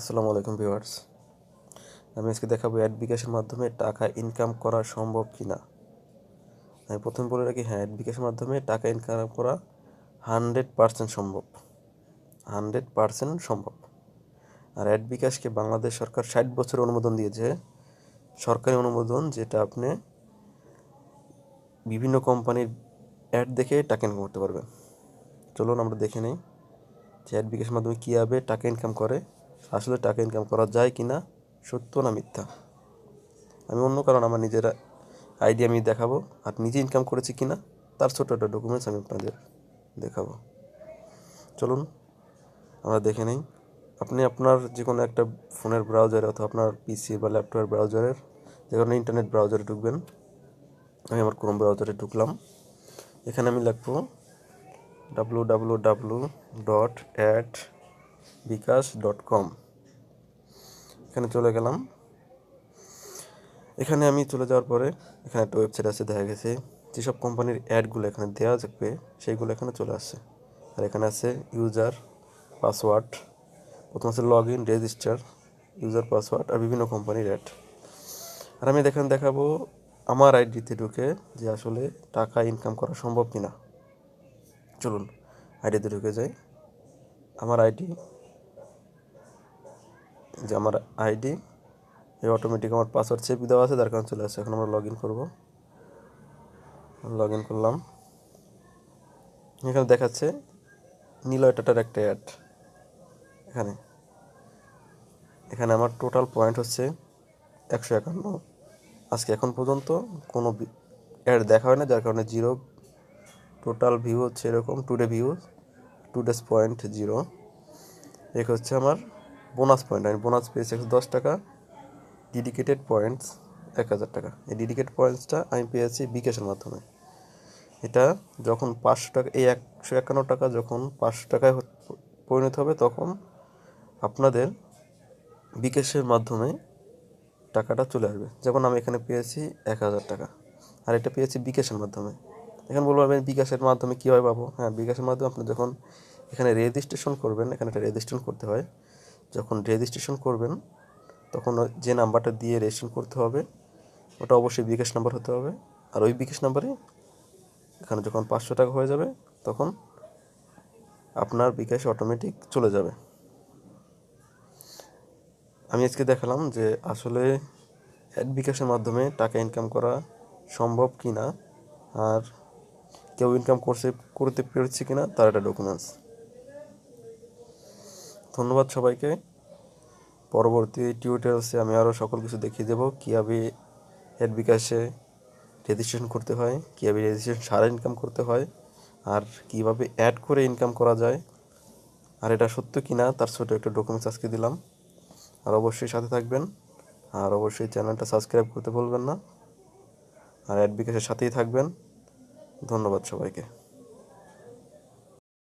আসসালামু আলাইকুম ভিউয়ার্স। আমি আজকে দেখাবো অ্যাডবিকাশের মাধ্যমে টাকা ইনকাম করা সম্ভব কিনা। আমি প্রথমে বলে রাখি, অ্যাডবিকাশের মাধ্যমে টাকা ইনকাম করা 100% সম্ভব, 100% সম্ভব। আর অ্যাডবিকাশকে বাংলাদেশ সরকার 60 বছর অনুমোদন দিয়েছে, সরকারি অনুমোদন, যেটা আপনি বিভিন্ন কোম্পানির অ্যাড দেখে টাকা ইনকাম করতে পারবেন। চলুন আমরা দেখে নিই যে অ্যাডবিকাশের মাধ্যমে কীভাবে টাকা ইনকাম করে, আসলে টাকা ইনকাম করা যায় কিনা, সত্য না মিথ্যা। আমি অন্য কারণ আমার নিজের আইডিয়া আমি দেখাবো, আর নিজে ইনকাম করেছি কিনা তার ছোটো একটা ডকুমেন্টস আমি আপনাদের দেখাবো। চলুন আমরা দেখে নিই। আপনি আপনার যে কোনো একটা ফোনের ব্রাউজারে অথবা আপনার পিসি বা ল্যাপটপের ব্রাউজারের যে কোনো ইন্টারনেট ব্রাউজারে ঢুকবেন। আমি আমার ক্রোম ব্রাউজারে ঢুকলাম। এখানে আমি লিখবো www.adbkash.com। এখানে চলে গেলাম। এখানে আমি চলে যাওয়ার পরে এখানে একটা ওয়েবসাইট আছে, দেখা গেছে যেসব কোম্পানির অ্যাডগুলো এখানে দেওয়া থাকবে সেইগুলো এখানে চলে আসছে। আর এখানে আছে ইউজার পাসওয়ার্ড, প্রথম আছে log in, register, user password আর বিভিন্ন কোম্পানির অ্যাড। আর আমি দেখাবো আমার আইডিতে ঢুকে যে আসলে টাকা ইনকাম করা সম্ভব কিনা। চলুন আইডিতে ঢুকে যাই। আমার আইডি এই অটোমেটিক আমার পাসওয়ার্ড সেভ দেওয়া আছে, তার কারণে চলে আসছে। এখন আমরা লগ ইন করবো। লগ ইন করলাম। এখানে দেখাচ্ছে নিলয় টাটার একটা অ্যাড। এখানে এখানে আমার টোটাল পয়েন্ট হচ্ছে 151। আজকে এখন পর্যন্ত কোনো অ্যাড দেখা হয় না, যার কারণে জিরো। টোটাল ভিউ হচ্ছে এরকম, টুডেস পয়েন্ট 0। এক হচ্ছে আমার বোনাস পয়েন্ট, আমি বোনাস পেয়েছি 110 টাকা। ডেডিকেটেড পয়েন্টস 1000 টাকা। এই ডেডিকেটেড পয়েন্টসটা আমি পেয়েছি বিকাশের মাধ্যমে। এটা যখন 500 টাকা, এই 151 টাকা যখন 500 টাকায় পরিণত হবে, তখন আপনাদের বিকাশের মাধ্যমে টাকাটা চলে আসবে। যেমন আমি এখানে পেয়েছি 1000 টাকা, আর এটা পেয়েছি বিকাশের মাধ্যমে। এখানে বলবো আমি বিকাশের মাধ্যমে কীভাবে পাবো। বিকাশের মাধ্যমে আপনি যখন এখানে রেজিস্ট্রেশন করবেন, এখানে একটা রেজিস্ট্রেশন করতে হয়। যখন রেজিস্ট্রেশন করবেন তখন যে নাম্বারটা দিয়ে রেজিস্ট্রেশন করতে হবে ওটা অবশ্যই বিকাশ নাম্বার হতে হবে। আর ওই বিকাশ নাম্বারে এখানে যখন 500 টাকা হয়ে যাবে তখন আপনার বিকাশ অটোমেটিক চলে যাবে। আমি আজকে দেখালাম যে আসলে অ্যাডবিকাশের মাধ্যমে টাকা ইনকাম করা সম্ভব কি না, আর কেউ ইনকাম করতে পেরেছে কিনা তার একটা ডকুমেন্টস। ধন্যবাদ সবাইকে। পরবর্তী টিউটোরিয়ালসে আমি আরও সকল কিছু দেখিয়ে দেবো, কীভাবে অ্যাডবিকাশে রেজিস্ট্রেশন করতে হয়, কীভাবে রেজিস্ট্রেশন ছাড়া ইনকাম করতে হয়, আর কীভাবে অ্যাড করে ইনকাম করা যায়, আর এটা সত্য কিনা তার ছোটো একটা ডকুমেন্টস আজকে দিলাম। আর অবশ্যই সাথে থাকবেন, আর অবশ্যই চ্যানেলটা সাবস্ক্রাইব করতে ভুলবেন না, আর অ্যাডবিকাশের সাথেই থাকবেন। ধন্যবাদ সবাইকে।